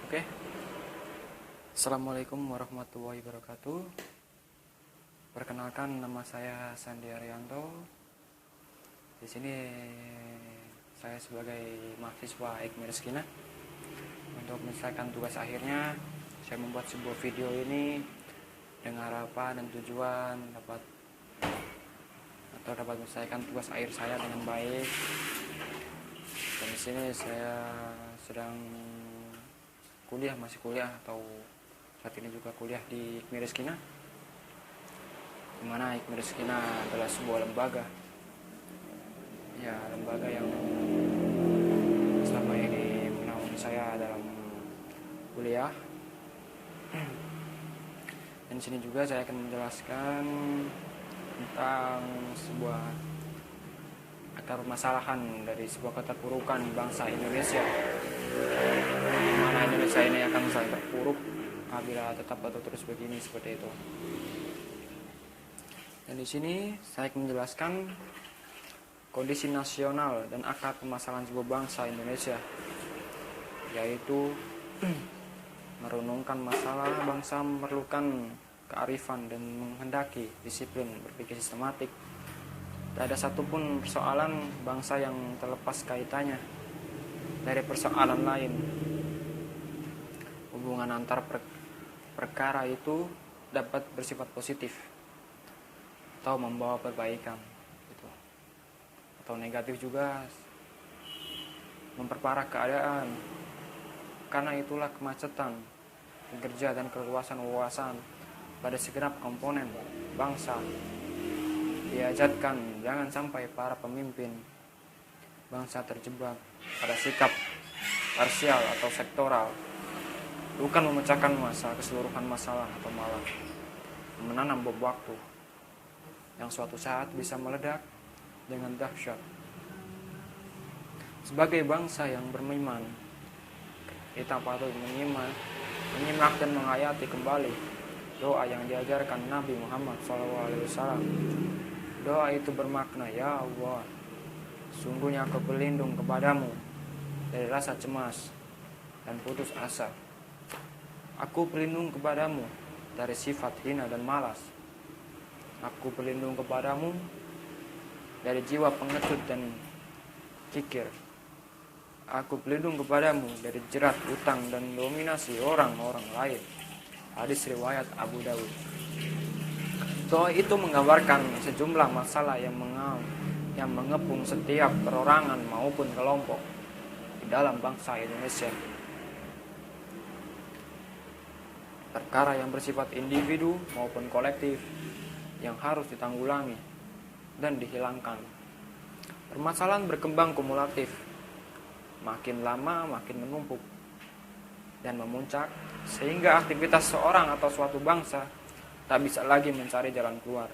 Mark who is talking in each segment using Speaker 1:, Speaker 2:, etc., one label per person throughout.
Speaker 1: Oke. Assalamualaikum warahmatullahi wabarakatuh. Perkenalkan, nama saya Sandi Arianto. Di sini saya sebagai mahasiswa Ikmir Skina. Untuk menyelesaikan tugas akhirnya, saya membuat sebuah video ini dengan harapan dan tujuan dapat menyelesaikan tugas akhir saya dengan baik. Dan di sini saya sedang masih kuliah atau saat ini juga kuliah di Ikmir Skina, di mana Ikmir Skina adalah sebuah lembaga yang selama ini menaungi saya dalam kuliah. Dan di sini juga saya akan menjelaskan tentang sebuah akar permasalahan dari sebuah keterpurukan bangsa Indonesia, di mana Indonesia ini akan saling terpuruk apabila tetap atau terus begini seperti itu. Dan di sini saya akan menjelaskan kondisi nasional dan akar permasalahan sebuah bangsa Indonesia, yaitu merenungkan masalah bangsa memerlukan kearifan dan menghendaki disiplin berpikir sistematik. Tak ada satupun persoalan bangsa yang terlepas kaitannya dari persoalan lain. Hubungan antar perkara itu dapat bersifat positif atau membawa perbaikan, gitu. Atau negatif juga, memperparah keadaan. Karena itulah kemacetan kerja dan keluasan wawasan pada segenap komponen bangsa diajatkan jangan sampai para pemimpin bangsa terjebak pada sikap parsial atau sektoral, bukan memecahkan keseluruhan masalah atau malah menanam bom waktu yang suatu saat bisa meledak dengan dahsyat. Sebagai bangsa yang beriman, kita patut menyimak dan menghayati kembali doa yang diajarkan Nabi Muhammad SAW. Doa itu bermakna, ya Allah, sungguhnya aku berlindung kepadamu dari rasa cemas dan putus asa. Aku berlindung kepadamu dari sifat hina dan malas. Aku berlindung kepadamu dari jiwa pengecut dan kikir. Aku berlindung kepadamu dari jerat utang dan dominasi orang-orang lain. Hadis riwayat Abu Dawud. Doa itu menggambarkan sejumlah masalah yang mengepung setiap perorangan maupun kelompok di dalam bangsa Indonesia. Perkara yang bersifat individu maupun kolektif yang harus ditanggulangi dan dihilangkan. Permasalahan berkembang kumulatif, makin lama makin menumpuk dan memuncak, sehingga aktivitas seorang atau suatu bangsa tak bisa lagi mencari jalan keluar.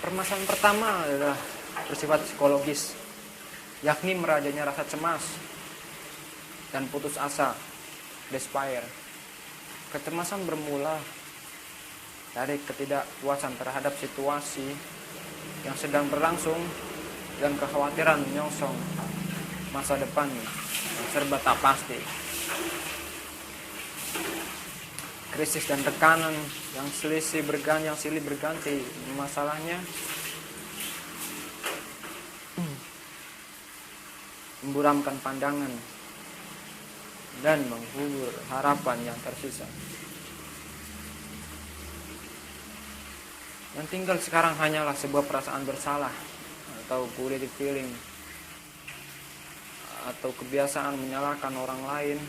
Speaker 1: Permasalahan pertama adalah bersifat psikologis, yakni merajanya rasa cemas dan putus asa, despair. Kecemasan bermula dari ketidakpuasan terhadap situasi yang sedang berlangsung dan kekhawatiran menyongsong masa depan yang serba tak pasti. Krisis dan tekanan yang silih berganti masalahnya memburamkan pandangan dan menghubur harapan yang tersisa. Yang tinggal sekarang hanyalah sebuah perasaan bersalah atau guilty feeling, atau kebiasaan menyalahkan orang lain,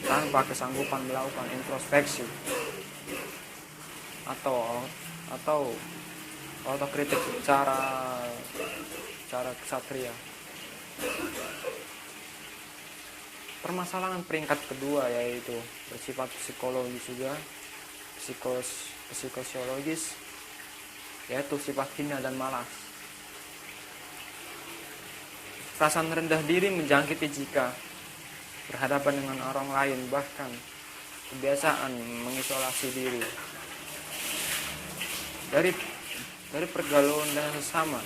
Speaker 1: tanpa kesanggupan melakukan introspeksi atau otokritik secara ksatria. Permasalahan peringkat kedua yaitu bersifat psikologis juga, psikosiologis, yaitu sifat hina dan malas. Perasaan rendah diri menjangkiti jika berhadapan dengan orang lain, bahkan kebiasaan mengisolasi diri dari pergaulan dengan sesama.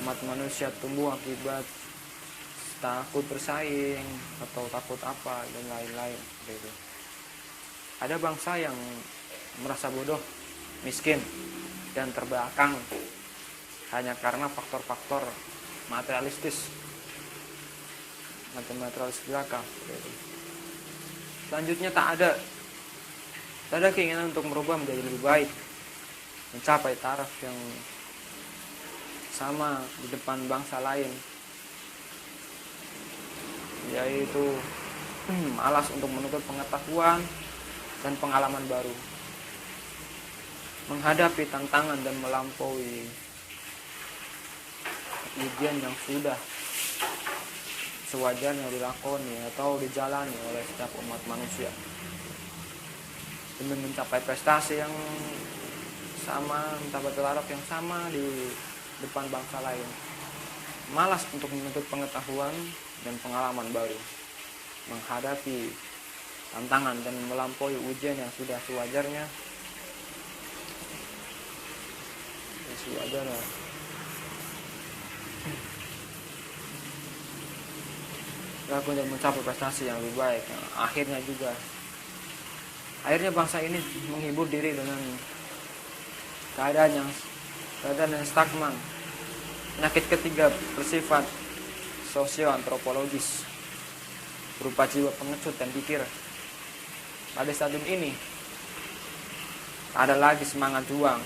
Speaker 1: Umat manusia tumbuh akibat takut bersaing atau takut apa dan lain-lain gitu. Ada bangsa yang merasa bodoh, miskin, dan terbelakang hanya karena faktor-faktor materialistis belaka gitu. Selanjutnya tak ada keinginan untuk merubah menjadi lebih baik, mencapai taraf yang sama di depan bangsa lain, yaitu malas untuk menuntut pengetahuan dan pengalaman baru, menghadapi tantangan dan melampaui ujian yang sudah sewajarnya dilakoni atau dijalani oleh setiap umat manusia demi mencapai prestasi yang sama, mencapai taraf yang sama di depan bangsa lain. Malas untuk menuntut pengetahuan dan pengalaman baru, menghadapi tantangan dan melampaui ujian yang sudah sewajarnya. Laku untuk mencapai prestasi yang lebih baik. Akhirnya bangsa ini menghibur diri dengan keadaan yang stagnan. Penyakit ketiga bersifat sosio-antropologis, berupa jiwa pengecut dan pikir. Pada stadium ini tak ada lagi semangat juang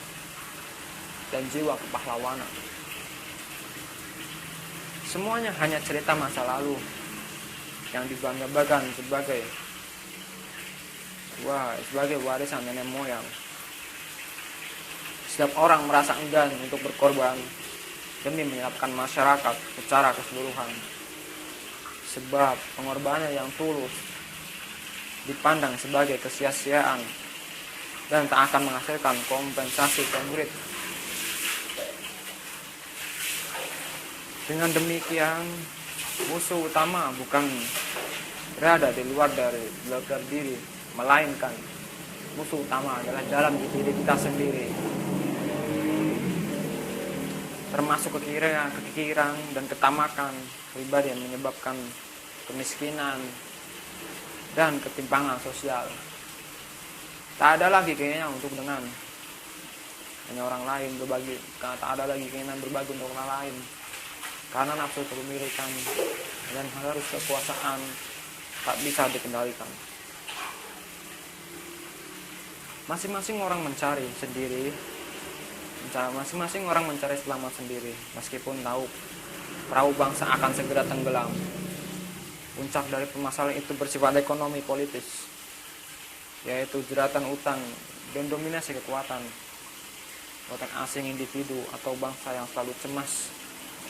Speaker 1: dan jiwa kepahlawanan. Semuanya hanya cerita masa lalu yang dibangga-banggakan sebagai warisan nenek moyang. Setiap orang merasa enggan untuk berkorban demi menyiapkan masyarakat secara keseluruhan, sebab pengorbanan yang tulus dipandang sebagai kesia-siaan dan tak akan menghasilkan kompensasi konkret. Dengan demikian, musuh utama bukan berada di luar dari belakang diri, melainkan musuh utama adalah dalam diri kita sendiri, termasuk kekikiran dan ketamakan pribadi yang menyebabkan kemiskinan dan ketimpangan sosial. Tak ada lagi keinginan untuk dengan orang lain berbagi, tak ada lagi keinginan berbagi untuk orang lain, karena nafsu kepemilikan dan harus kekuasaan tak bisa dikendalikan. Masing-masing orang mencari selamat sendiri, meskipun tahu perahu bangsa akan segera tenggelam. Puncak dari permasalahan itu bersifat ekonomi politis, yaitu jeratan utang dan dominasi kekuatan asing individu atau bangsa yang selalu cemas,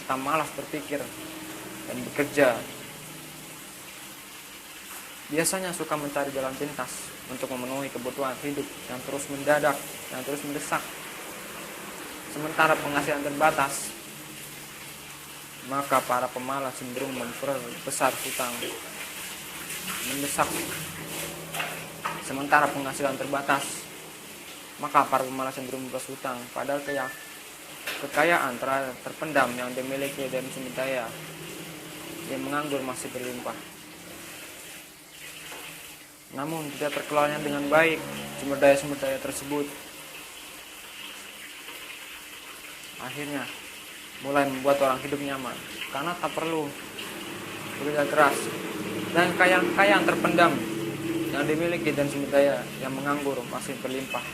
Speaker 1: kita malas berpikir dan bekerja. Biasanya suka mencari jalan pintas untuk memenuhi kebutuhan hidup yang terus mendesak. Sementara penghasilan terbatas, maka para pemalas cenderung memperbesar hutang mendesak. Sementara penghasilan terbatas, maka para pemalas cenderung memperbesar hutang. Padahal kekayaan terpendam yang dimiliki dan sumber daya yang menganggur masih berlimpah. Namun tidak terkelolanya dengan baik sumber daya tersebut, akhirnya mulai membuat orang hidup nyaman karena tak perlu bekerja keras, dan kekayaan terpendam yang dimiliki dan sumber daya yang menganggur masih berlimpah.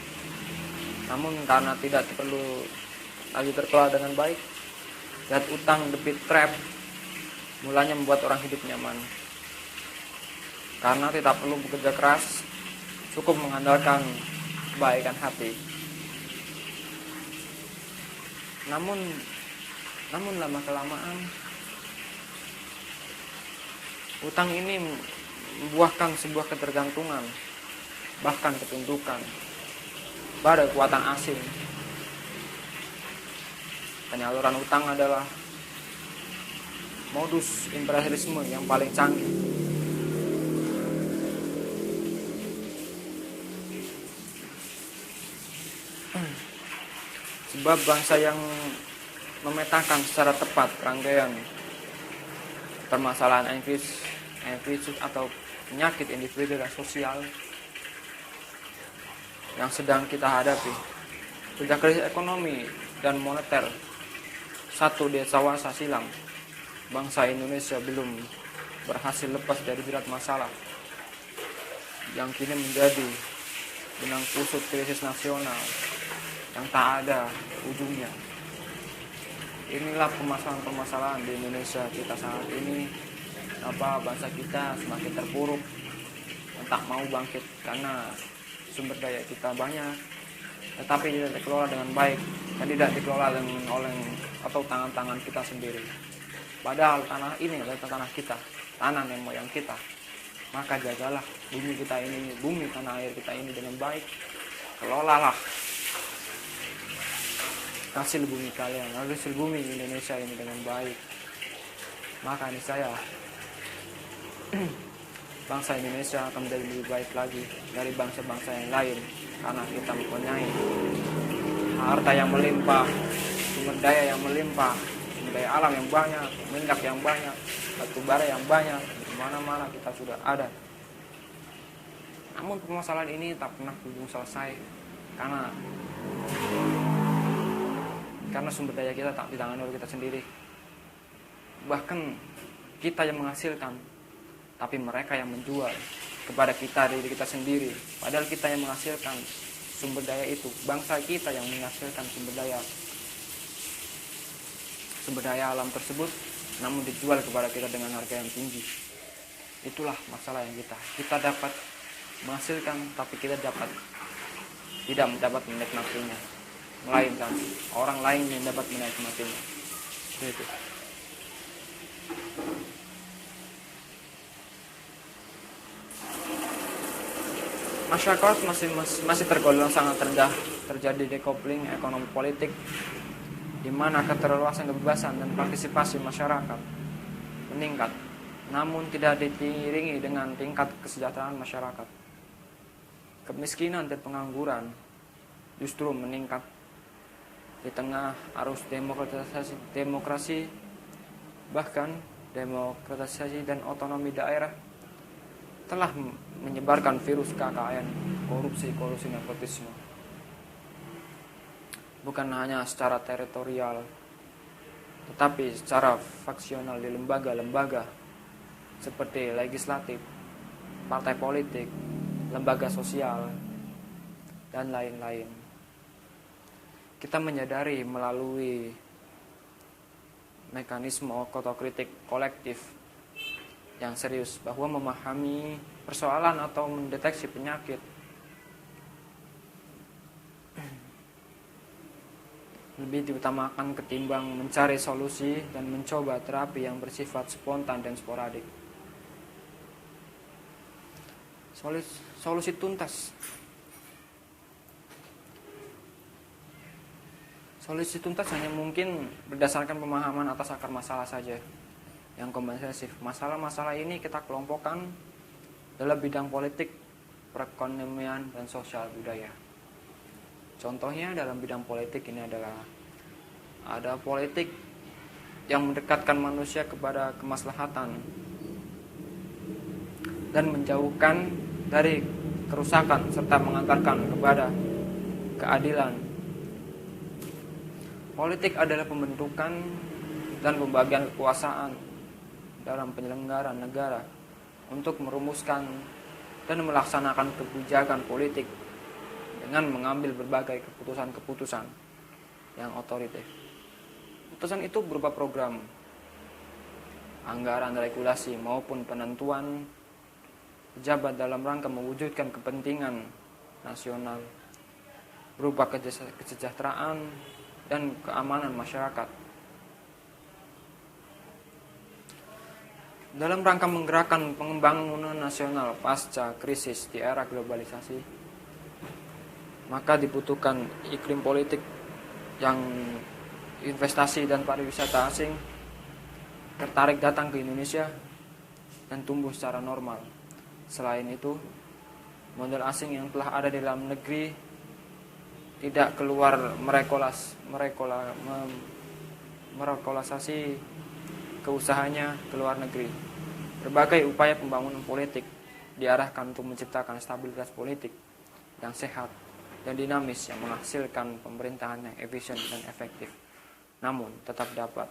Speaker 1: Namun karena tidak perlu lagi terkelola dengan baik, dan utang debit trap mulanya membuat orang hidup nyaman karena tidak perlu bekerja keras, cukup mengandalkan kebaikan hati. Namun lama-kelamaan utang ini membuahkan sebuah ketergantungan, bahkan ketundukan pada kekuatan asing. Penyaluran utang adalah modus imperialisme yang paling canggih Sebab bangsa yang memetakan secara tepat rangkaian permasalahan individu atau penyakit individu dan sosial yang sedang kita hadapi. Sejak krisis ekonomi dan moneter satu dewasa silam, bangsa Indonesia belum berhasil lepas dari jerat masalah yang kini menjadi benang kusut krisis nasional yang tak ada ujungnya. Inilah permasalahan-permasalahan di Indonesia kita saat ini. Kenapa bangsa kita semakin terpuruk dan tak mau bangkit karena sumber daya kita banyak, tetapi tidak dikelola dengan baik dan tidak dikelola dengan oleh atau tangan-tangan kita sendiri. Padahal tanah ini adalah tanah kita, tanah nenek moyang kita. Maka jagalah bumi kita ini, bumi tanah air kita ini dengan baik. Kelolalah hasil bumi kalian, hasil bumi Indonesia ini dengan baik. Maka niscaya bangsa Indonesia akan menjadi lebih baik lagi dari bangsa-bangsa yang lain, karena kita mempunyai harta yang melimpah, sumber daya yang melimpah, sumber daya alam yang banyak, minyak yang banyak, batu bara yang banyak, di mana-mana kita sudah ada. Namun permasalahan ini tak pernah kunjung selesai karena sumber daya kita tak ditangani oleh kita sendiri. Bahkan kita yang menghasilkan, tapi mereka yang menjual kepada kita, diri kita sendiri. Padahal kita yang menghasilkan sumber daya itu, bangsa kita yang menghasilkan sumber daya alam tersebut, namun dijual kepada kita dengan harga yang tinggi. Itulah masalah yang kita dapat menghasilkan, tapi kita tidak mendapat menikmatinya, melainkan orang lain yang dapat menikmatinya. Itu. Masyarakat masih tergolong sangat rendah. Terjadi decoupling ekonomi politik, di mana keterluasan kebebasan dan partisipasi masyarakat meningkat, namun tidak diiringi dengan tingkat kesejahteraan masyarakat. Kemiskinan dan pengangguran justru meningkat. Di tengah arus demokrasi, bahkan demokratisasi dan otonomi daerah telah menyebarkan virus KKN, korupsi, nepotisme. Bukan hanya secara teritorial, tetapi secara faksional di lembaga-lembaga seperti legislatif, partai politik, lembaga sosial, dan lain-lain. Kita menyadari melalui mekanisme otokritik kolektif yang serius bahwa memahami persoalan atau mendeteksi penyakit lebih diutamakan ketimbang mencari solusi dan mencoba terapi yang bersifat spontan dan sporadik. Solusi tuntas. Solusi tuntas hanya mungkin berdasarkan pemahaman atas akar masalah saja yang komprehensif. Masalah-masalah ini kita kelompokkan dalam bidang politik, perekonomian, dan sosial budaya. Contohnya dalam bidang politik ini adalah ada politik yang mendekatkan manusia kepada kemaslahatan dan menjauhkan dari kerusakan serta mengantarkan kepada keadilan. Politik adalah pembentukan dan pembagian kekuasaan dalam penyelenggaraan negara untuk merumuskan dan melaksanakan kebijakan politik dengan mengambil berbagai keputusan-keputusan yang otoriter. Keputusan itu berupa program, anggaran, regulasi maupun penentuan pejabat dalam rangka mewujudkan kepentingan nasional berupa kesejahteraan dan keamanan masyarakat. Dalam rangka menggerakkan pengembangan nasional pasca krisis di era globalisasi, maka dibutuhkan iklim politik yang investasi dan pariwisata asing tertarik datang ke Indonesia dan tumbuh secara normal. Selain itu, modal asing yang telah ada di dalam negeri tidak keluar merekolasasi keusahanya ke luar negeri. Berbagai upaya pembangunan politik diarahkan untuk menciptakan stabilitas politik yang sehat dan dinamis yang menghasilkan pemerintahan yang efisien dan efektif, namun tetap dapat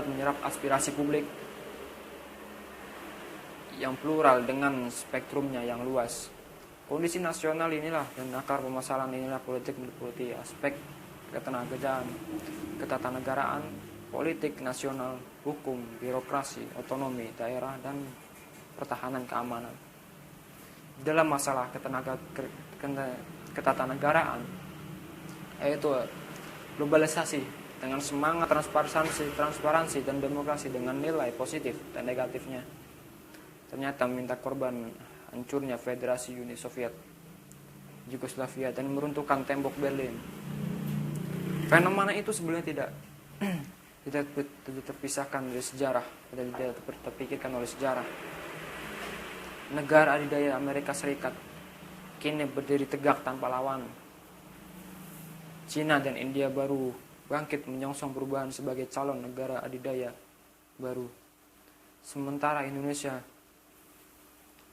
Speaker 1: menyerap aspirasi publik yang plural dengan spektrumnya yang luas. Kondisi nasional inilah dan akar permasalahan inilah politik meliputi aspek ketenagakerjaan, ketatanegaraan, politik nasional, hukum, birokrasi, otonomi daerah, dan pertahanan keamanan. Dalam masalah ketatanegaraan, yaitu globalisasi dengan semangat transparansi dan demokrasi dengan nilai positif dan negatifnya, ternyata meminta korban hancurnya Federasi Uni Soviet Yugoslavia dan meruntuhkan tembok Berlin. Fenomena itu sebenarnya tidak terpisahkan dari sejarah, tidak terpikirkan oleh sejarah. Negara adidaya Amerika Serikat kini berdiri tegak tanpa lawan. Cina dan India baru bangkit menyongsong perubahan sebagai calon negara adidaya baru. Sementara Indonesia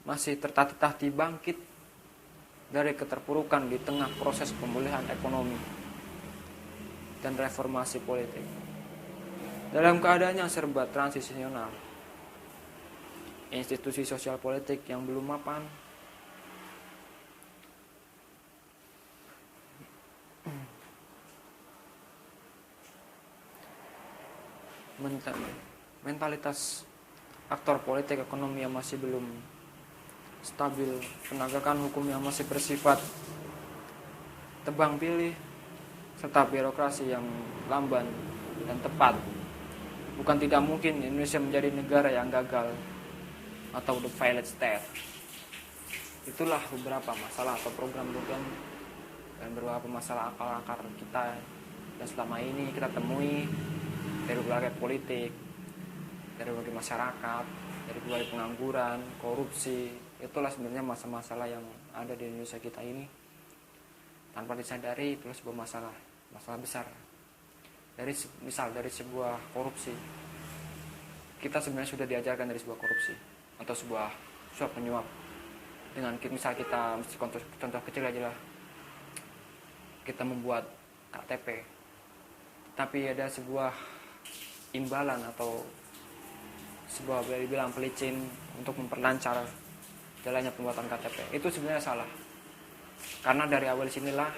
Speaker 1: masih tertatih-tatih bangkit dari keterpurukan di tengah proses pemulihan ekonomi dan reformasi politik. Dalam keadaan yang serba transisional, institusi sosial politik yang belum mapan, mentalitas aktor politik ekonomi yang masih belum stabil, penegakan hukum yang masih bersifat tebang pilih, serta birokrasi yang lamban dan tepat. Bukan tidak mungkin Indonesia menjadi negara yang gagal atau the failed state. Itulah beberapa masalah atau program-program dan beberapa masalah akar-akar kita yang selama ini kita temui dari berbagai politik, dari berbagai masyarakat, dari berbagai pengangguran, korupsi. Itulah sebenarnya masalah-masalah yang ada di Indonesia kita ini. Tanpa disadari itu sebuah masalah besar. Dari sebuah korupsi, kita sebenarnya sudah diajarkan dari sebuah korupsi atau sebuah suap menyuap. Dengan misal kita contoh kecil aja lah, kita membuat KTP, tapi ada sebuah imbalan atau sebuah boleh dibilang pelicin untuk memperlancar jalannya pembuatan KTP. Itu sebenarnya salah, karena dari awal sinilah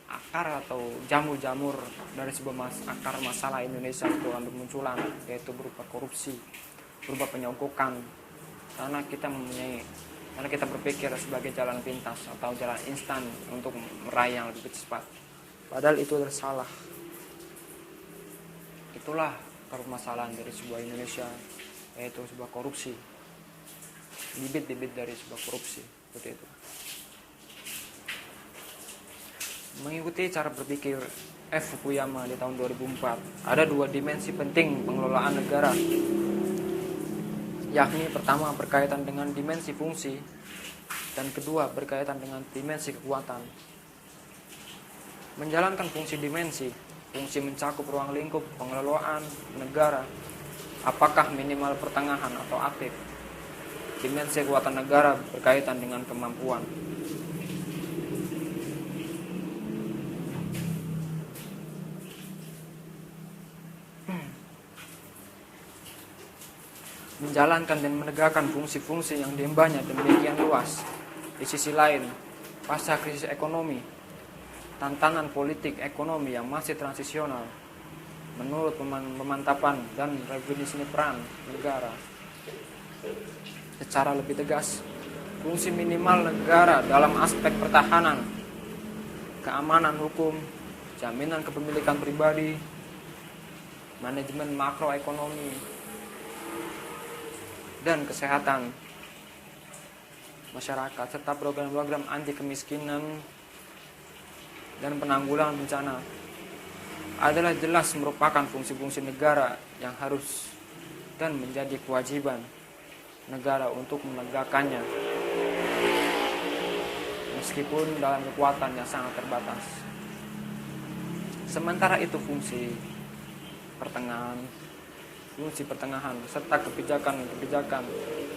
Speaker 1: akar atau jamur-jamur dari sebuah akar masalah Indonesia itu akan bermunculan, yaitu berupa korupsi, berupa penyogokkan. Karena kita berpikir sebagai jalan pintas atau jalan instan untuk meraih yang lebih cepat, padahal itu salah. Itulah permasalahan dari sebuah Indonesia, yaitu sebuah korupsi, bibit-bibit dari sebuah korupsi seperti itu. Mengikuti cara berpikir F. Fukuyama di tahun 2004, ada dua dimensi penting pengelolaan negara, yakni pertama berkaitan dengan dimensi fungsi dan kedua berkaitan dengan dimensi kekuatan. Menjalankan fungsi mencakup ruang lingkup pengelolaan negara, apakah minimal pertengahan atau aktif. Dimensi kekuatan negara berkaitan dengan kemampuan. Menjalankan dan menegakkan fungsi-fungsi yang diembannya demikian luas. Di sisi lain, pasca krisis ekonomi, tantangan politik ekonomi yang masih transisional, menurut pemantapan dan redefinisi peran negara secara lebih tegas, fungsi minimal negara dalam aspek pertahanan, keamanan hukum, jaminan kepemilikan pribadi, manajemen makroekonomi, dan kesehatan masyarakat, serta program-program anti kemiskinan dan penanggulangan bencana adalah jelas merupakan fungsi-fungsi negara yang harus dan menjadi kewajiban negara untuk menegakkannya. meskipun dalam kekuatan yang sangat terbatas. Sementara itu fungsi pertengahan serta kebijakan-kebijakan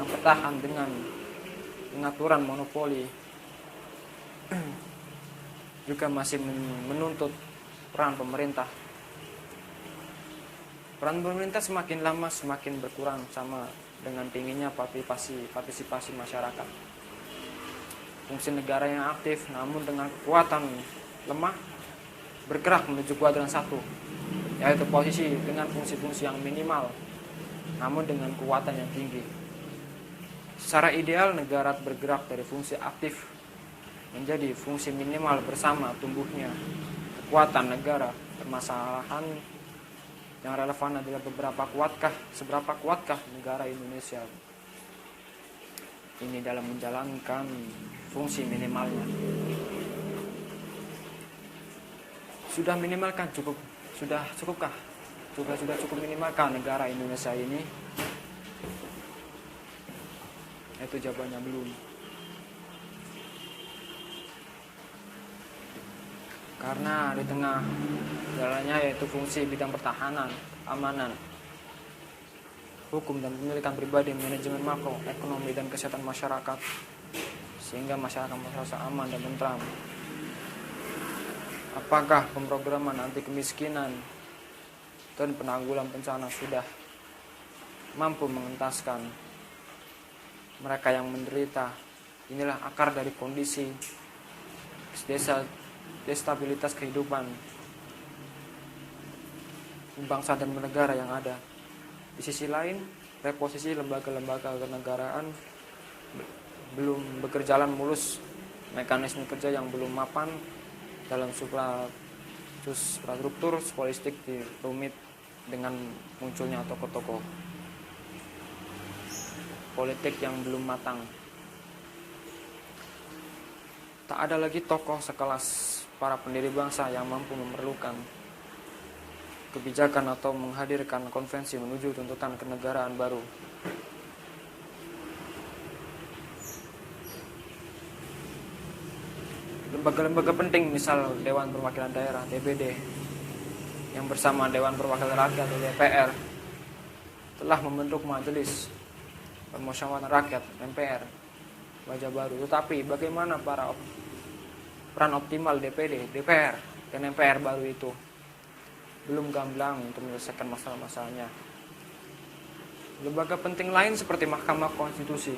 Speaker 1: yang bertahan dengan pengaturan monopoli juga masih menuntut peran pemerintah. Peran pemerintah semakin lama semakin berkurang sama dengan tingginya partisipasi masyarakat. Fungsi negara yang aktif namun dengan kekuatan lemah bergerak menuju kuadran 1, yaitu posisi dengan fungsi-fungsi yang minimal namun dengan kekuatan yang tinggi. Secara ideal negara bergerak dari fungsi aktif menjadi fungsi minimal bersama tumbuhnya kekuatan negara. Permasalahan yang relevan adalah seberapa kuatkah negara Indonesia ini dalam menjalankan fungsi minimalnya. Sudah cukupkah? Sudah cukup minimalkah negara Indonesia ini? Itu jawabannya belum. Karena di tengah jalannya yaitu fungsi bidang pertahanan, keamanan, hukum dan pemilikan pribadi, manajemen makro, ekonomi dan kesehatan masyarakat, sehingga masyarakat merasa aman dan tentram. Apakah pemrograman anti kemiskinan dan penanggulangan bencana sudah mampu mengentaskan mereka yang menderita? Inilah akar dari kondisi destabilitas kehidupan bangsa dan bernegara yang ada. Di sisi lain, reposisi lembaga-lembaga kenegaraan belum berjalan mulus, mekanisme kerja yang belum mapan dalam struktur politik rumit dengan munculnya tokoh-tokoh politik yang belum matang. Tak ada lagi tokoh sekelas para pendiri bangsa yang mampu memerlukan kebijakan atau menghadirkan konvensi menuju tuntutan kenegaraan baru. Lembaga-lembaga penting misal Dewan Perwakilan Daerah (DPD) yang bersama Dewan Perwakilan Rakyat atau DPR telah membentuk Majelis Permusyawaratan Rakyat (MPR) wajah baru. Tetapi bagaimana peran optimal DPD, DPR, dan MPR baru itu? Belum gamblang untuk menyelesaikan masalah-masalahnya. Lembaga penting lain seperti Mahkamah Konstitusi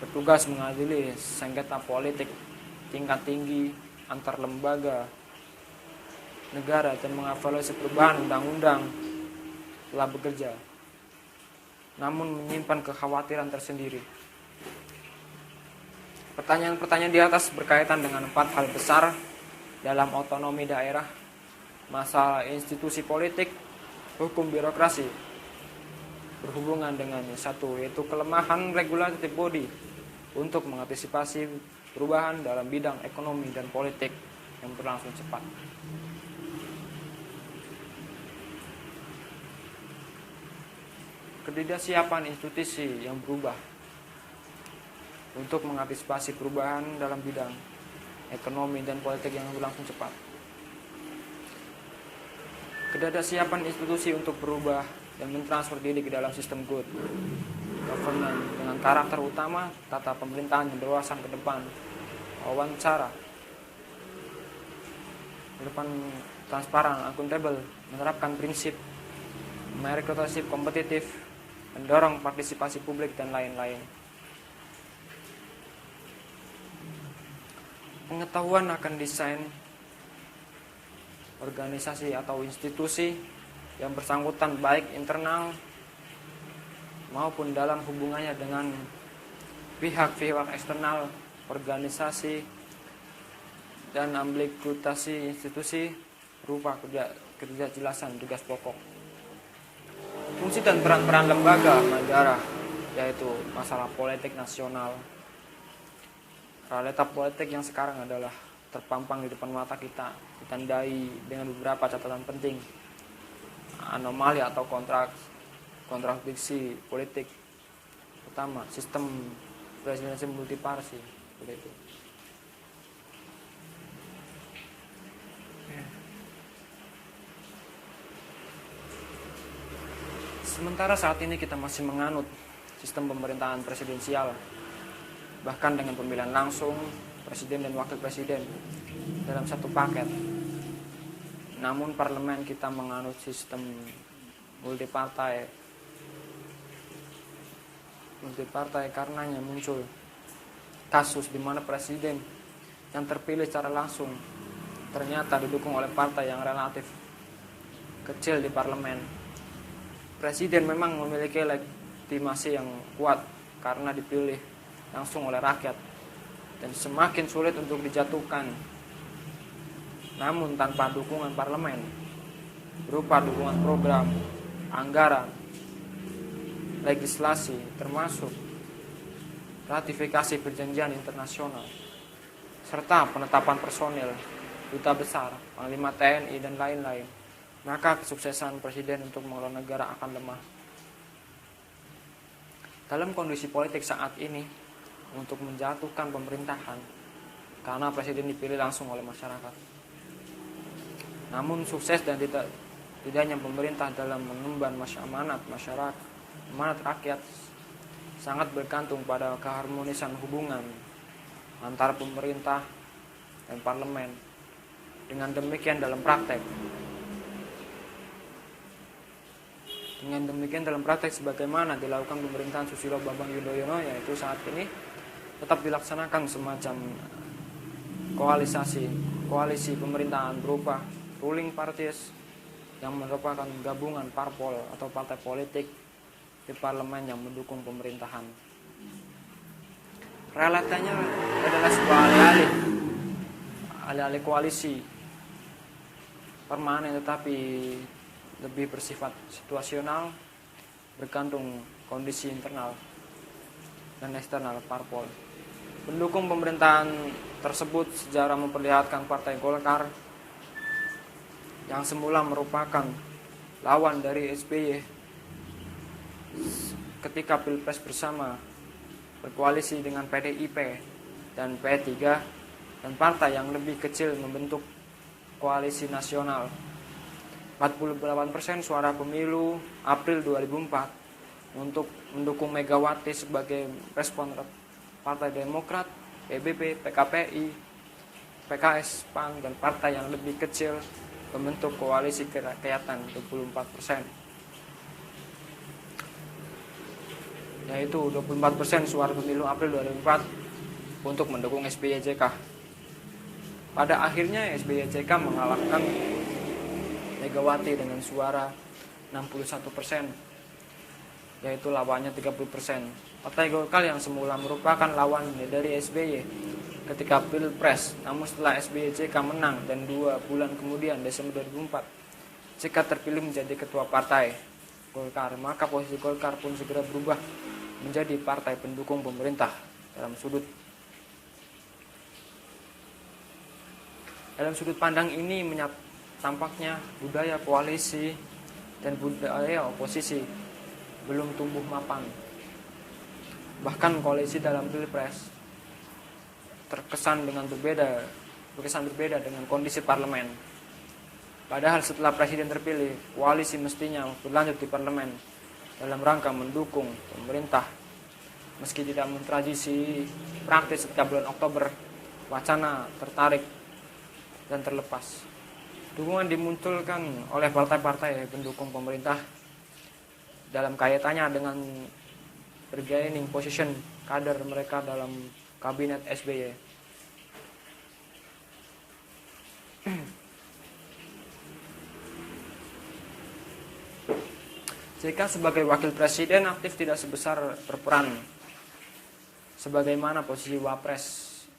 Speaker 1: bertugas mengadili sengketa politik tingkat tinggi antar lembaga negara dan mengevaluasi perubahan undang-undang telah bekerja, namun menyimpan kekhawatiran tersendiri. Pertanyaan-pertanyaan di atas berkaitan dengan 4 hal besar dalam otonomi daerah, masalah institusi politik, hukum birokrasi, berhubungan dengan satu, yaitu kelemahan regulatif body untuk mengantisipasi perubahan dalam bidang ekonomi dan politik yang berlangsung cepat. Ketidaksiapan institusi yang berubah untuk mengantisipasi perubahan dalam bidang ekonomi dan politik yang berlangsung cepat. Ketidaksiapan institusi untuk berubah dan mentransfer diri ke dalam sistem good governance dengan karakter utama tata pemerintahan yang berwawasan ke depan, wawancara ke depan, transparan, akuntabel, menerapkan prinsip meritokrasi kompetitif, mendorong partisipasi publik, dan lain-lain. Pengetahuan akan desain organisasi atau institusi yang bersangkutan baik internal maupun dalam hubungannya dengan pihak-pihak eksternal, organisasi, dan ambiguitas institusi berupa ketidakjelasan tugas pokok, fungsi dan peran-peran lembaga negara, yaitu masalah politik nasional. Realita politik yang sekarang adalah terpampang di depan mata kita, ditandai dengan beberapa catatan penting, anomali atau kontradiksi politik. Pertama, sistem presidensial multiparti, begitu. Sementara saat ini kita masih menganut sistem pemerintahan presidensial, bahkan dengan pemilihan langsung presiden dan wakil presiden dalam satu paket. Namun parlemen kita menganut sistem multipartai karenanya muncul kasus di mana presiden yang terpilih secara langsung ternyata didukung oleh partai yang relatif kecil di parlemen. Presiden memang memiliki legitimasi yang kuat karena dipilih langsung oleh rakyat dan semakin sulit untuk dijatuhkan. Namun tanpa dukungan parlemen berupa dukungan program, anggaran, legislasi termasuk ratifikasi perjanjian internasional serta penetapan personil, duta besar, panglima TNI dan lain-lain, maka kesuksesan presiden untuk mengelola negara akan lemah. Dalam kondisi politik saat ini, untuk menjatuhkan pemerintahan karena presiden dipilih langsung oleh masyarakat. Namun sukses dan tidaknya pemerintah dalam mengemban amanat masyarakat, amanat rakyat sangat bergantung pada keharmonisan hubungan antara pemerintah dan parlemen. Dengan demikian dalam praktek sebagaimana dilakukan pemerintahan Susilo Bambang Yudhoyono, yaitu saat ini tetap dilaksanakan semacam koalisi pemerintahan berupa ruling parties yang merupakan gabungan parpol atau partai politik di parlemen yang mendukung pemerintahan. Realitanya adalah sebuah alih-alih koalisi permanen tetapi lebih bersifat situasional, bergantung kondisi internal dan eksternal parpol. Pendukung pemerintahan tersebut sejarah memperlihatkan Partai Golkar yang semula merupakan lawan dari SBY ketika Pilpres bersama berkoalisi dengan PDIP dan P3 dan partai yang lebih kecil membentuk koalisi nasional. 48% suara pemilu April 2004 untuk mendukung Megawati sebagai respon Partai Demokrat, PBB, PKPI, PKS, PAN dan partai yang lebih kecil membentuk koalisi kerakyatan 24%, yaitu 24% suara pemilu April 2004 untuk mendukung SBY-JK. Pada akhirnya SBY-JK mengalahkan Megawati dengan suara 61%, yaitu lawannya 30%. Partai Golkar yang semula merupakan lawan dari SBY ketika Pilpres, namun setelah SBY-JK menang dan 2 bulan kemudian Desember 2004 JK terpilih menjadi ketua partai Golkar, maka posisi Golkar pun segera berubah menjadi partai pendukung pemerintah. Dalam sudut pandang ini tampaknya budaya koalisi dan budaya oposisi belum tumbuh mapan. Bahkan koalisi dalam Pilpres terkesan berbeda dengan kondisi parlemen. Padahal setelah presiden terpilih, koalisi mestinya berlanjut di parlemen dalam rangka mendukung pemerintah. Meski tidak mentradisi praktis setiap bulan Oktober, wacana tertarik dan terlepas. Dukungan dimunculkan oleh partai-partai pendukung pemerintah dalam kaitannya dengan bargaining position kader mereka dalam kabinet SBY. JK sebagai wakil presiden aktif tidak sebesar berperan sebagaimana posisi wapres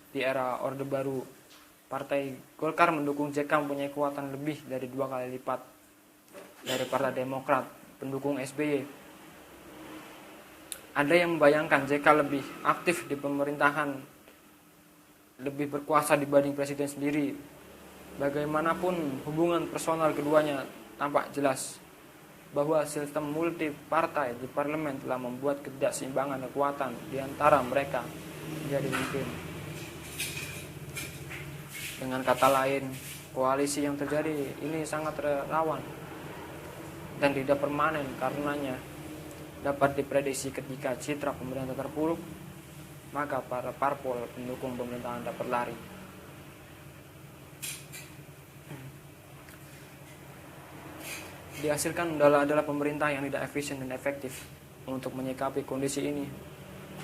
Speaker 1: di era Orde Baru. Partai Golkar mendukung JK mempunyai kekuatan lebih dari 2 kali lipat dari Partai Demokrat pendukung SBY. Ada yang membayangkan JK lebih aktif di pemerintahan, lebih berkuasa dibanding presiden sendiri. Bagaimanapun hubungan personal keduanya tampak jelas bahwa sistem multi partai di parlemen telah membuat ketidakseimbangan kekuatan di antara mereka menjadi mungkin. Dengan kata lain, koalisi yang terjadi ini sangat rawan dan tidak permanen karenanya dapat diprediksi ketika citra pemerintah terpuruk, maka para parpol pendukung pemerintahan dapat lari. Dihasilkan adalah pemerintah yang tidak efisien dan efektif. Untuk menyikapi kondisi ini,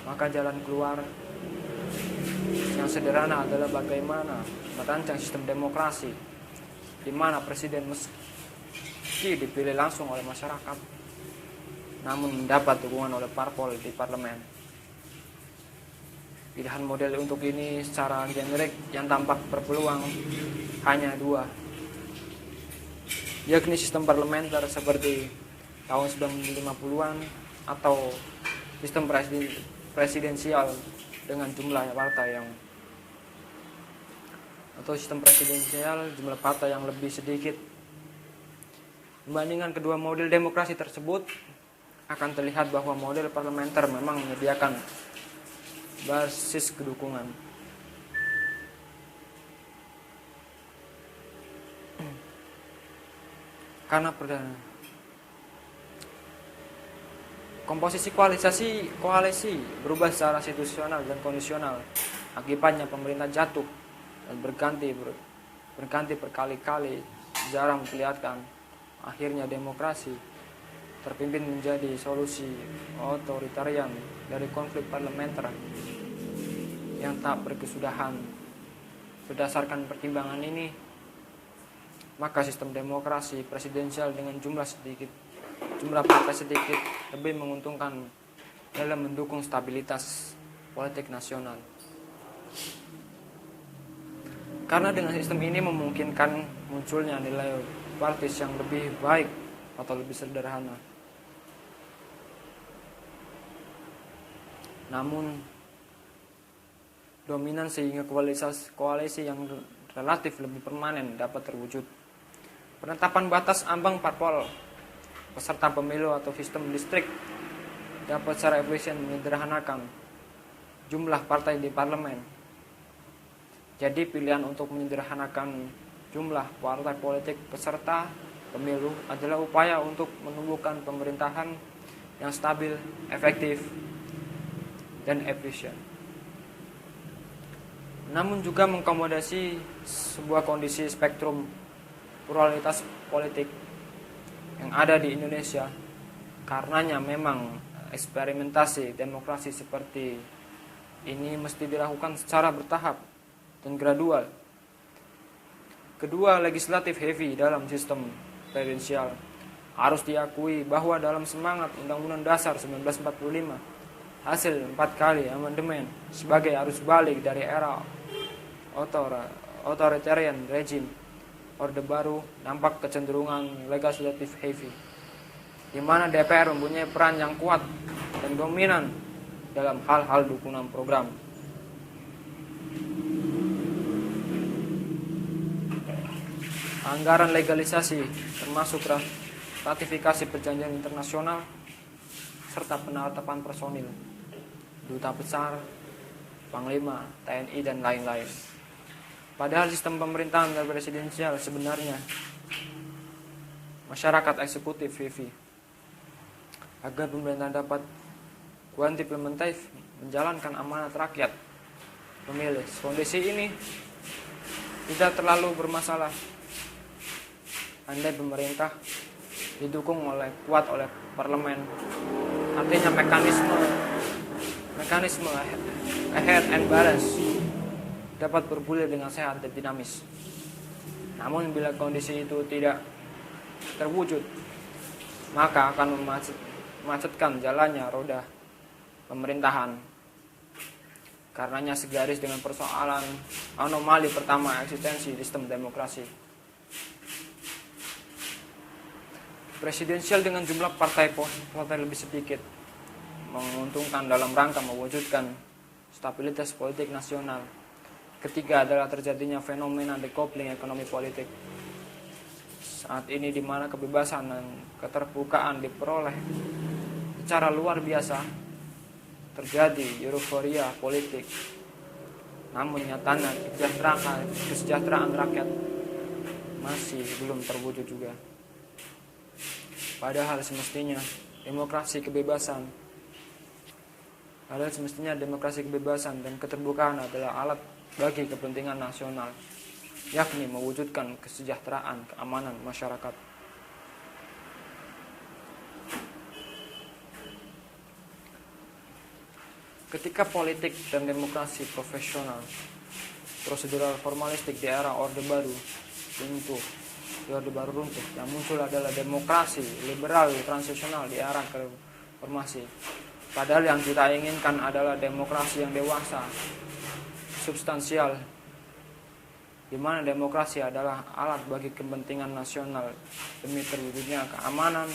Speaker 1: maka jalan keluar yang sederhana adalah bagaimana merancang sistem demokrasi di mana presiden meski dipilih langsung oleh masyarakat, namun mendapat dukungan oleh parpol di parlemen. Pilihan model untuk ini secara generik yang tampak berpeluang hanya dua, yakni sistem parlementer seperti tahun 1950-an atau sistem presidensial dengan jumlah partai yang lebih sedikit. Membandingkan kedua model demokrasi tersebut, akan terlihat bahwa model parlementer memang menyediakan basis kedukungan. Karena komposisi koalisi berubah secara situasional dan kondisional. Akibatnya pemerintah jatuh dan berganti berkali-kali, jarang memperlihatkan. Akhirnya demokrasi terpimpin menjadi solusi otoritarian dari konflik parlementer yang tak berkesudahan. Berdasarkan pertimbangan ini, maka sistem demokrasi presidensial dengan jumlah partai sedikit lebih menguntungkan dalam mendukung stabilitas politik nasional. Karena dengan sistem ini memungkinkan munculnya nilai partis yang lebih baik atau lebih sederhana. Namun dominan sehingga koalisi yang relatif lebih permanen dapat terwujud. Penetapan batas ambang parpol peserta pemilu atau sistem distrik dapat secara efisien menyederhanakan jumlah partai di parlemen. Jadi pilihan untuk menyederhanakan jumlah partai politik peserta pemilu adalah upaya untuk menumbuhkan pemerintahan yang stabil, efektif, dan efisien. Namun juga mengakomodasi sebuah kondisi spektrum pluralitas politik yang ada di Indonesia. Karenanya memang eksperimentasi demokrasi seperti ini mesti dilakukan secara bertahap dan gradual. Kedua, legislatif heavy dalam sistem presidensial. Harus diakui bahwa dalam semangat Undang-Undang Dasar 1945, hasil 4 kali amandemen sebagai arus balik dari era authoritarian regime Orde Baru nampak kecenderungan legislatif heavy, di mana DPR mempunyai peran yang kuat dan dominan dalam hal-hal dukungan program. Anggaran legalisasi termasuk ratifikasi perjanjian internasional serta penetapan personil, duta besar, panglima, TNI, dan lain-lain. Padahal sistem pemerintahan presidensial sebenarnya masyarakat eksekutif heavy. Agar pemerintahan dapat kuantitatif menjalankan amanat rakyat pemilih. Kondisi ini tidak terlalu bermasalah andai pemerintah didukung kuat oleh parlemen. Artinya mekanisme ahead and balance dapat bergulir dengan sehat dan dinamis. Namun bila kondisi itu tidak terwujud, maka akan memacetkan jalannya roda pemerintahan. Karenanya segaris dengan persoalan anomali pertama eksistensi sistem demokrasi. Presidensial dengan jumlah partai lebih sedikit menguntungkan dalam rangka mewujudkan stabilitas politik nasional. Ketiga adalah terjadinya fenomena decoupling ekonomi politik. Saat ini di mana kebebasan dan keterbukaan diperoleh secara luar biasa, terjadi euforia politik. Namun nyatanya kesejahteraan rakyat masih belum terwujud juga. Padahal semestinya demokrasi kebebasan. Padahal semestinya demokrasi kebebasan dan keterbukaan adalah alat bagi kepentingan nasional, yakni mewujudkan kesejahteraan, keamanan masyarakat. Ketika politik dan demokrasi profesional, prosedural formalistik di era Orde Baru runtuh, yang muncul adalah demokrasi liberal transisional di era reformasi. Padahal yang kita inginkan adalah demokrasi yang dewasa, substansial, di mana demokrasi adalah alat bagi kepentingan nasional demi terwujudnya keamanan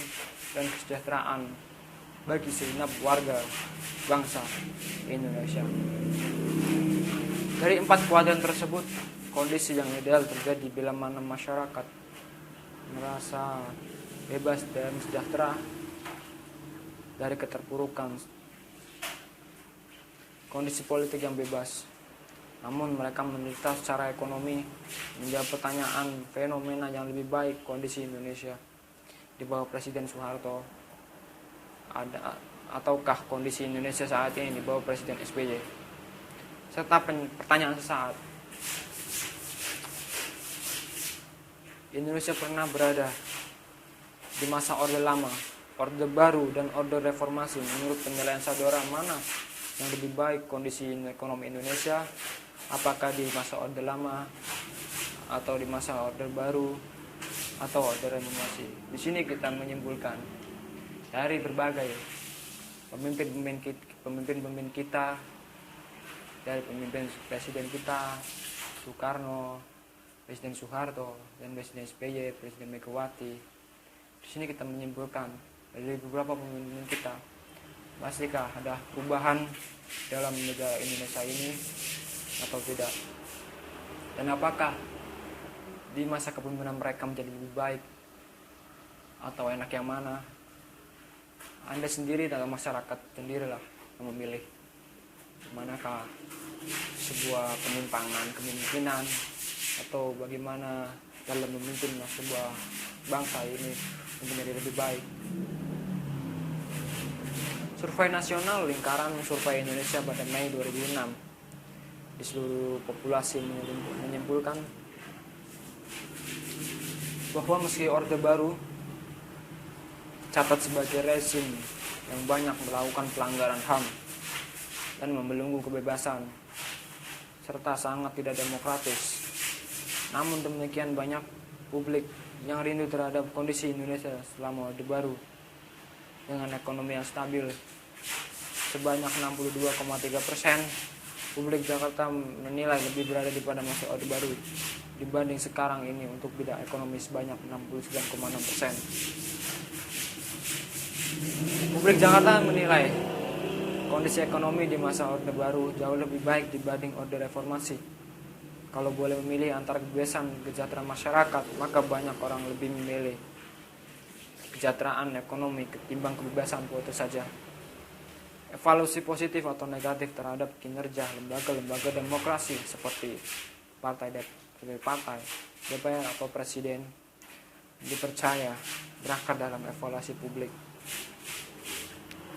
Speaker 1: dan kesejahteraan bagi segenap warga bangsa Indonesia. Dari 4 kuadran tersebut, kondisi yang ideal terjadi bila mana masyarakat merasa bebas dan sejahtera dari keterpurukan kondisi politik yang bebas. Namun mereka menderita secara ekonomi. Menjawab pertanyaan fenomena yang lebih baik kondisi Indonesia di bawah Presiden Soeharto ataukah kondisi Indonesia saat ini di bawah Presiden SBY, serta pertanyaan sesaat, Indonesia pernah berada di masa Orde Lama, Orde Baru, dan Orde Reformasi. Menurut penilaian Sadora, mana yang lebih baik kondisi ekonomi Indonesia? Apakah di masa Orde Lama atau di masa Orde Baru atau Orde Reformasi? Di sini kita menyimpulkan dari berbagai pemimpin kita, dari pemimpin Presiden kita Soekarno, Presiden Soeharto, dan Presiden SBY, Presiden Megawati. Di sini kita menyimpulkan dari beberapa pemimpin kita, pastilah ada perubahan dalam negara Indonesia ini atau tidak? Dan apakah di masa kepemimpinan mereka menjadi lebih baik atau enak yang mana? Anda sendiri dalam masyarakat sendirilah yang memilih manakah sebuah penyimpangan kepemimpinan atau bagaimana dalam memimpin sebuah bangsa ini menjadi lebih baik. Survei nasional lingkaran survei Indonesia pada Mei 2006 di seluruh populasi menyimpulkan bahwa meski Orde Baru catat sebagai rezim yang banyak melakukan pelanggaran HAM dan membelenggu kebebasan serta sangat tidak demokratis, namun demikian banyak publik yang rindu terhadap kondisi Indonesia selama Orde Baru dengan ekonomi yang stabil. Sebanyak 62,3% publik Jakarta menilai lebih berada di pada masa Orde Baru dibanding sekarang ini. Untuk bidang ekonomi sebanyak 69,6%. Publik Jakarta menilai kondisi ekonomi di masa Orde Baru jauh lebih baik dibanding Orde Reformasi. Kalau boleh memilih antara kebebasan kesejahteraan masyarakat, maka banyak orang lebih memilih kesejahteraan ekonomi ketimbang kebebasan itu saja. Evaluasi positif atau negatif terhadap kinerja lembaga-lembaga demokrasi seperti partai, DPR atau presiden dipercaya berangkat dalam evaluasi publik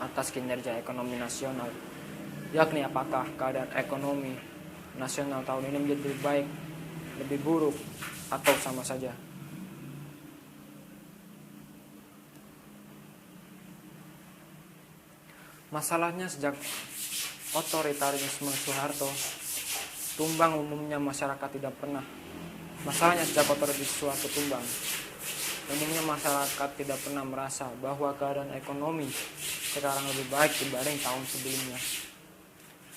Speaker 1: atas kinerja ekonomi nasional, yakni apakah keadaan ekonomi nasional tahun ini menjadi lebih baik, lebih buruk, atau sama saja. Masalahnya sejak otoritarisme Soeharto tumbang, umumnya masyarakat tidak pernah. Masalahnya sejak otoritarisme Soeharto tumbang, umumnya masyarakat tidak pernah merasa bahwa keadaan ekonomi sekarang lebih baik dibanding tahun sebelumnya.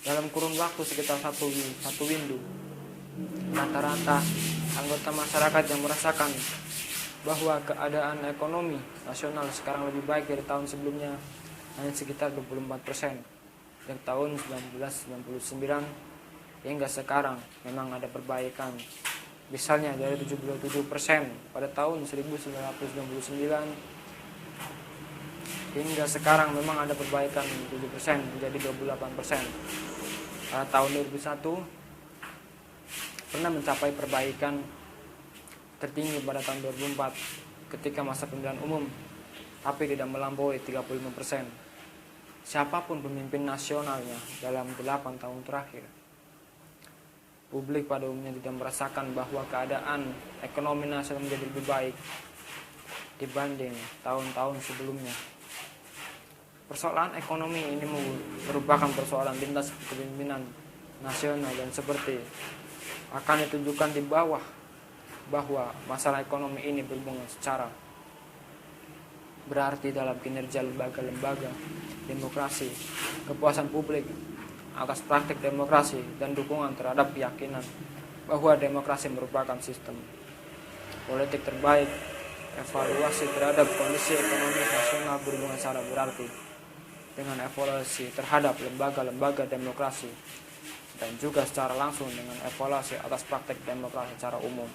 Speaker 1: Dalam kurun waktu sekitar satu windu, rata-rata anggota masyarakat yang merasakan bahwa keadaan ekonomi nasional sekarang lebih baik dari tahun sebelumnya hanya sekitar 24%. Dari tahun 1999 hingga sekarang memang ada perbaikan. Misalnya dari 77% pada tahun 1999 hingga sekarang memang ada perbaikan 7% menjadi 28%. Pada tahun 2001 pernah mencapai perbaikan tertinggi pada tahun 2004 ketika masa pemilihan umum tapi tidak melampaui 35%. Siapapun pemimpin nasionalnya dalam 8 tahun terakhir, publik pada umumnya tidak merasakan bahwa keadaan ekonomi nasional menjadi lebih baik dibanding tahun-tahun sebelumnya. Persoalan ekonomi ini merupakan persoalan lintas kepemimpinan nasional, dan seperti akan ditunjukkan di bawah bahwa masalah ekonomi ini berhubungan secara berarti dalam kinerja lembaga-lembaga demokrasi, kepuasan publik atas praktik demokrasi, dan dukungan terhadap keyakinan bahwa demokrasi merupakan sistem politik terbaik. Evaluasi terhadap kondisi ekonomi nasional berhubungan secara berarti dengan evaluasi terhadap lembaga-lembaga demokrasi, dan juga secara langsung dengan evaluasi atas praktik demokrasi secara umum.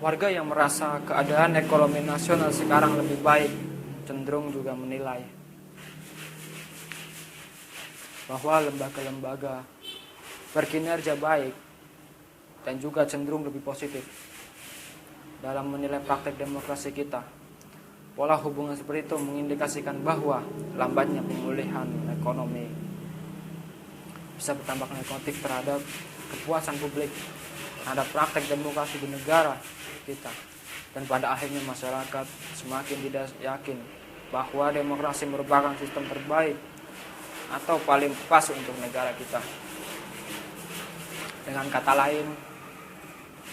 Speaker 1: Warga yang merasa keadaan ekonomi nasional sekarang lebih baik cenderung juga menilai bahwa lembaga-lembaga berkinerja baik dan juga cenderung lebih positif dalam menilai praktek demokrasi kita. Pola hubungan seperti itu mengindikasikan bahwa lambatnya pemulihan ekonomi bisa berdampak negatif terhadap kepuasan publik terhadap praktek demokrasi di negara kita, dan pada akhirnya masyarakat semakin tidak yakin bahwa demokrasi merupakan sistem terbaik atau paling pas untuk negara kita. Dengan kata lain,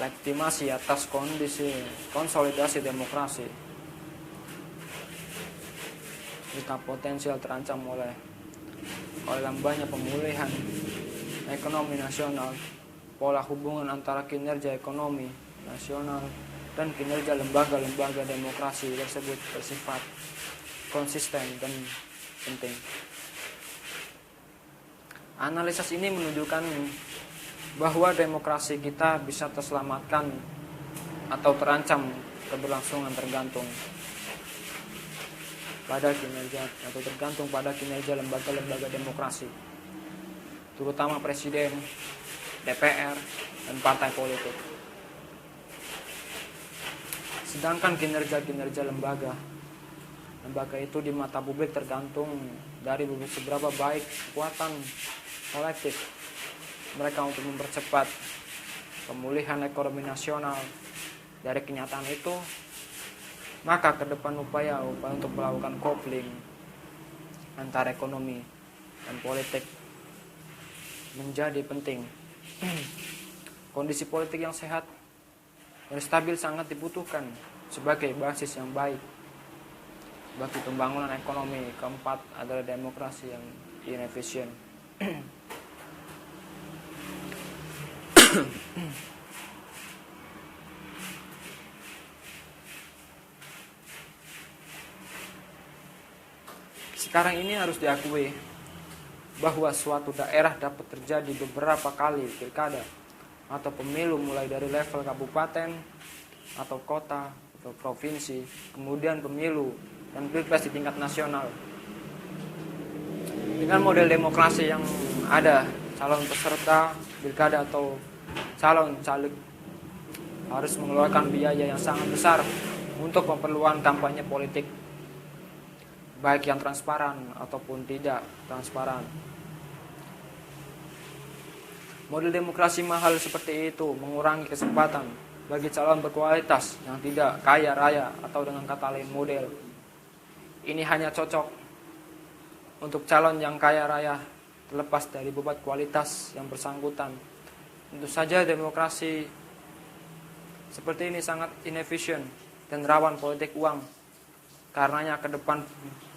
Speaker 1: legitimasi atas kondisi konsolidasi demokrasi jika potensial terancam oleh lambannya pemulihan ekonomi nasional. Pola hubungan antara kinerja ekonomi nasional dan kinerja lembaga-lembaga demokrasi tersebut bersifat konsisten dan penting. Analisis ini menunjukkan bahwa demokrasi kita bisa terselamatkan atau terancam keberlangsungan tergantung pada kinerja lembaga-lembaga demokrasi, terutama presiden, DPR, dan partai politik. Sedangkan kinerja lembaga itu di mata publik tergantung dari seberapa baik kekuatan kolektif mereka untuk mempercepat pemulihan ekonomi nasional. Dari kenyataan itu, maka ke depan upaya untuk melakukan coupling antara ekonomi dan politik menjadi penting. Kondisi politik yang sehat dan stabil sangat dibutuhkan sebagai basis yang baik bagi pembangunan ekonomi. Keempat adalah demokrasi yang inefisien. Sekarang ini harus diakui bahwa suatu daerah dapat terjadi beberapa kali pilkada atau pemilu, mulai dari level kabupaten atau kota atau provinsi, kemudian pemilu dan pilpres di tingkat nasional. Dengan model demokrasi yang ada, calon peserta pilkada atau calon caleg harus mengeluarkan biaya yang sangat besar untuk keperluan kampanye politik, baik yang transparan ataupun tidak transparan. Model demokrasi mahal seperti itu mengurangi kesempatan bagi calon berkualitas yang tidak kaya raya, atau dengan kata lain model ini hanya cocok untuk calon yang kaya raya terlepas dari bobot kualitas yang bersangkutan. Tentu saja demokrasi seperti ini sangat inefisien dan rawan politik uang. Karenanya ke depan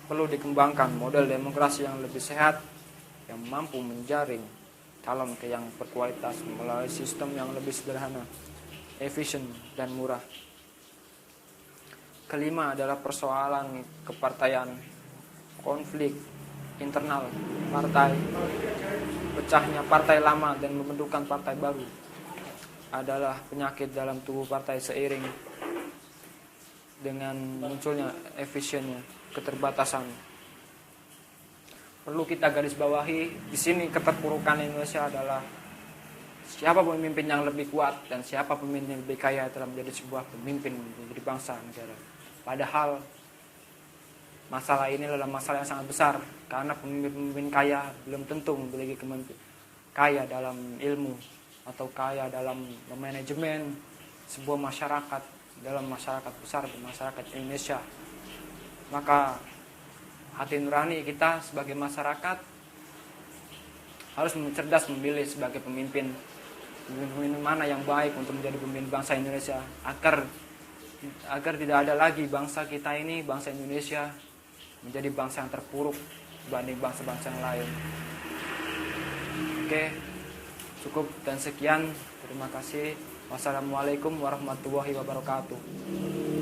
Speaker 1: perlu dikembangkan model demokrasi yang lebih sehat, yang mampu menjaring calon yang berkualitas melalui sistem yang lebih sederhana, efisien, dan murah. Kelima adalah persoalan kepartaian, konflik internal partai. Pecahnya partai lama dan membentukkan partai baru adalah penyakit dalam tubuh partai seiring dengan munculnya efisiennya keterbatasan. Perlu kita garis bawahi di sini, keterpurukan Indonesia adalah siapa pemimpin yang lebih kuat dan siapa pemimpin yang lebih kaya dalam menjadi sebuah pemimpin menjadi bangsa negara. Padahal masalah ini adalah masalah yang sangat besar karena pemimpin kaya belum tentu memiliki kaya dalam ilmu atau kaya dalam manajemen sebuah masyarakat, dalam masyarakat besar, masyarakat Indonesia. Maka hati nurani kita sebagai masyarakat harus cerdas memilih sebagai pemimpin mana yang baik untuk menjadi pemimpin bangsa Indonesia agar tidak ada lagi bangsa kita ini, bangsa Indonesia menjadi bangsa yang terpuruk dibanding bangsa-bangsa yang lain. Oke, cukup dan sekian. Terima kasih. Wassalamualaikum warahmatullahi wabarakatuh.